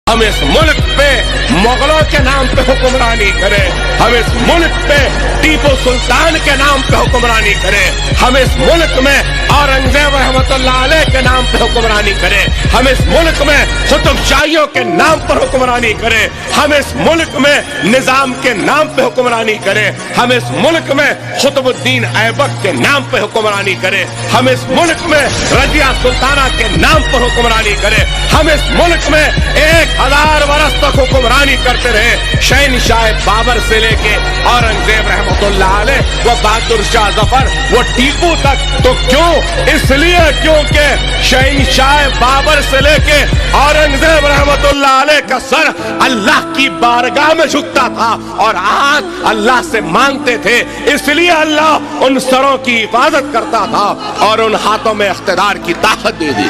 ہم اس ملک پہ مغلوں کے نام پہ حکمرانی کرے، ہم اس ملک پہ ٹیپو سلطان کے نام پہ حکمرانی کرے، ہم اس ملک میں اورنگزیب رحمت اللہ علیہ کے نام پہ حکمرانی کرے، ہم اس ملک میں قطب شاہیوں کے نام پر حکمرانی کرے، ہم اس ملک میں نظام کے نام پہ حکمرانی کرے، ہم اس ملک میں قطب الدین ایبک کے نام پہ حکمرانی کرے، ہم اس ملک میں رضیہ سلطانہ کے نام پر حکمرانی کرے، ہم اس ملک میں 1000 برس تک حکمرانی کرتے رہے، شہنشاہ بابر سے لے کے اورنگزیب رحمت اللہ علیہ، وہ بہادر شاہ ظفر، وہ ٹیپو تک۔ تو کیوں؟ اس لیے کیونکہ شہنشاہ بابر سے لے کے اورنگزیب رحمت اللہ علیہ کا سر اللہ کی بارگاہ میں جھکتا تھا اور آج اللہ سے مانگتے تھے، اس لیے اللہ ان سروں کی حفاظت کرتا تھا اور ان ہاتھوں میں اقتدار کی طاقت دے دی۔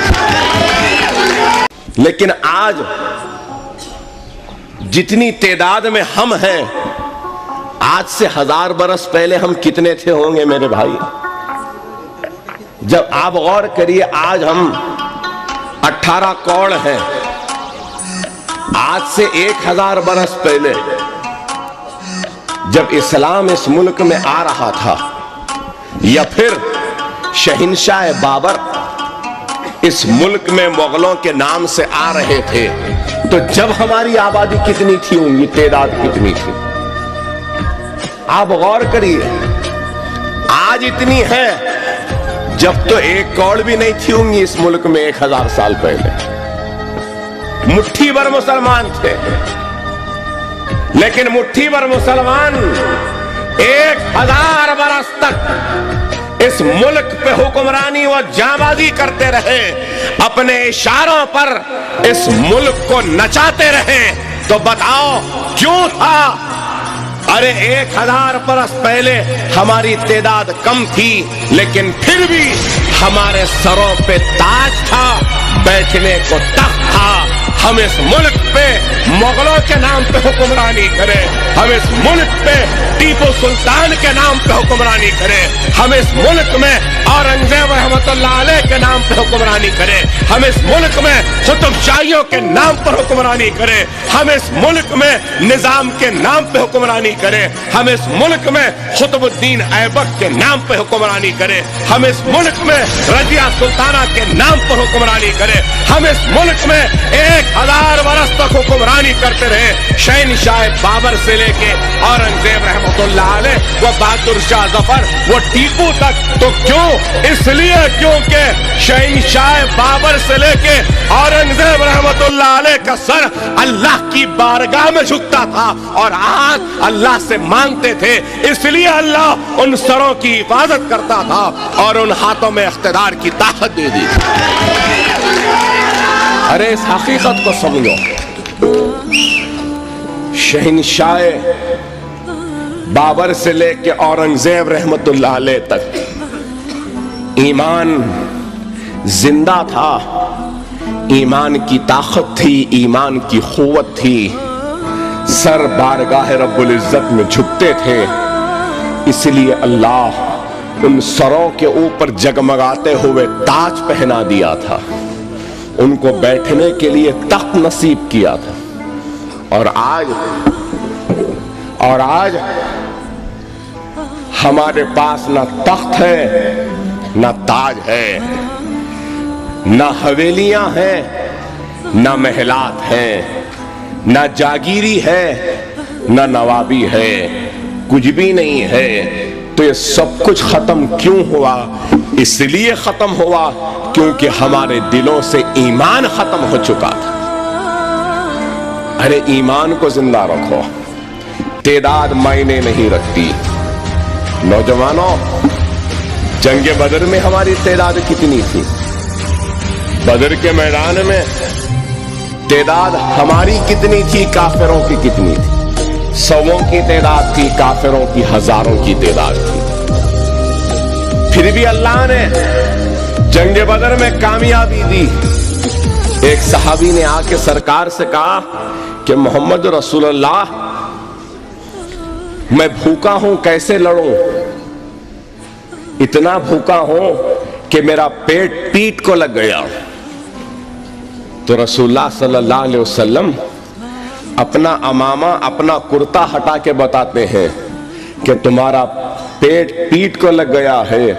لیکن آج جتنی تعداد میں ہم ہیں، آج سے 1000 برس پہلے ہم کتنے تھے ہوں گے میرے بھائی؟ جب آپ غور کریے، آج ہم 18 کروڑ ہیں۔ آج سے 1000 برس پہلے جب اسلام اس ملک میں آ رہا تھا، یا پھر شہنشاہ بابر اس ملک میں مغلوں کے نام سے آ رہے تھے، تو جب ہماری آبادی کتنی تھی ہوں گی، تعداد کتنی تھی؟ آپ غور کریے، آج اتنی ہے، جب تو 1 کروڑ بھی نہیں تھی ہوں گی اس ملک میں 1000 سال پہلے۔ مٹھی بھر مسلمان تھے، لیکن مٹھی بھر مسلمان 1000 برس تک اس ملک پہ حکمرانی و جانبازی کرتے رہے، اپنے اشاروں پر اس ملک کو نچاتے رہے۔ تو بتاؤ کیوں تھا؟ ارے 1000 برس پہلے ہماری تعداد کم تھی، لیکن پھر بھی ہمارے سروں پہ تاج تھا، بیٹھنے کو تخت تھا۔ ہم اس ملک پہ مغلوں کے نام پہ حکمرانی کرے، ہم اس ملک پہ ٹیپو سلطان کے نام پہ حکمرانی کرے، ہم اس ملک میں اورنگزیب رحمت اللہ علیہ کے نام پہ حکمرانی کرے، ہم اس ملک میں قطب شاہیوں کے نام پر حکمرانی کرے، ہم اس ملک میں نظام کے نام پہ حکمرانی کرے، ہم اس ملک میں قطب الدین ایبک کے نام پہ حکمرانی کرے، ہم اس ملک میں رضیہ سلطانہ کے نام پر حکمرانی کرے، ہم اس ملک میں 1000 برس تک حکمرانی کرتے رہے، شہنشاہ بابر سے لے کے اورنگزیب رحمت اللہ علیہ، وہ بہادر شاہ ظفر، وہ ٹیپو تک۔ تو کیوں؟ اس لیے کیونکہ شہنشاہ بابر سے لے کے اورنگزیب رحمت اللہ علیہ کا سر اللہ کی بارگاہ میں جھکتا تھا اور آج اللہ سے مانگتے تھے، اس لیے اللہ ان سروں کی حفاظت کرتا تھا اور ان ہاتھوں میں اقتدار کی طاقت دے دی۔ ارے اس حقیقت کو سمجھو، شہنشاہ بابر سے لے کے اورنگزیب رحمت اللہ علیہ تک ایمان زندہ تھا، ایمان کی طاقت تھی، ایمان کی قوت تھی، سر بارگاہ رب العزت میں جھکتے تھے، اس لیے اللہ ان سروں کے اوپر جگمگاتے ہوئے تاج پہنا دیا تھا، ان کو بیٹھنے کے لیے تخت نصیب کیا تھا۔ اور آج ہمارے پاس نہ تخت ہے، نہ تاج ہے، نہ حویلیاں ہیں، نہ محلات ہیں، نہ جاگیری ہے، نہ نوابی ہے، کچھ بھی نہیں ہے۔ تو یہ سب کچھ ختم کیوں ہوا؟ اس لیے ختم ہوا کیونکہ ہمارے دلوں سے ایمان ختم ہو چکا تھا۔ ارے ایمان کو زندہ رکھو، تعداد معنی نہیں رکھتی۔ نوجوانوں، جنگ بدر میں ہماری تعداد کتنی تھی؟ بدر کے میدان میں تعداد ہماری کتنی تھی، کافروں کی کتنی تھی؟ 100 کی تعداد تھی، کافروں کی 1000 کی تعداد تھی۔ پھر بھی اللہ نے جنگ بدر میں کامیابی دی۔ ایک صحابی نے آ کے سرکار سے کہا کہ محمد رسول اللہ، میں بھوکا ہوں، کیسے لڑوں؟ اتنا بھوکا ہوں کہ میرا پیٹ پیٹ کو لگ گیا۔ تو رسول اللہ صلی اللہ علیہ وسلم اپنا امامہ اپنا کرتا ہٹا کے بتاتے ہیں کہ تمہارا پیٹ پیٹ کو لگ گیا ہے،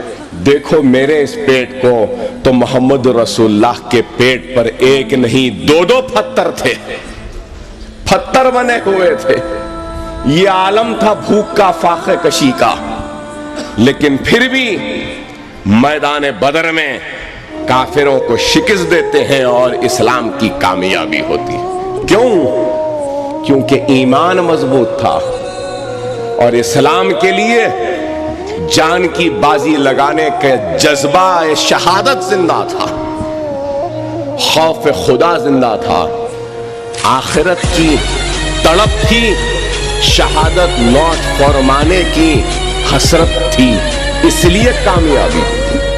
دیکھو میرے اس پیٹ کو، تو محمد رسول اللہ کے پیٹ پر ایک نہیں دو پتھر تھے، پتھر بنے ہوئے تھے۔ یہ عالم تھا بھوک کا، فاقے کشی کا، لیکن پھر بھی میدان بدر میں کافروں کو شکست دیتے ہیں اور اسلام کی کامیابی ہوتی ہے۔ کیوں؟ کیونکہ ایمان مضبوط تھا اور اسلام کے لیے جان کی بازی لگانے کا جذبہ شہادت زندہ تھا، خوف خدا زندہ تھا، آخرت کی تڑپ تھی، شہادت موت فرمانے کی حسرت تھی، اس لیے کامیابی ہوئی۔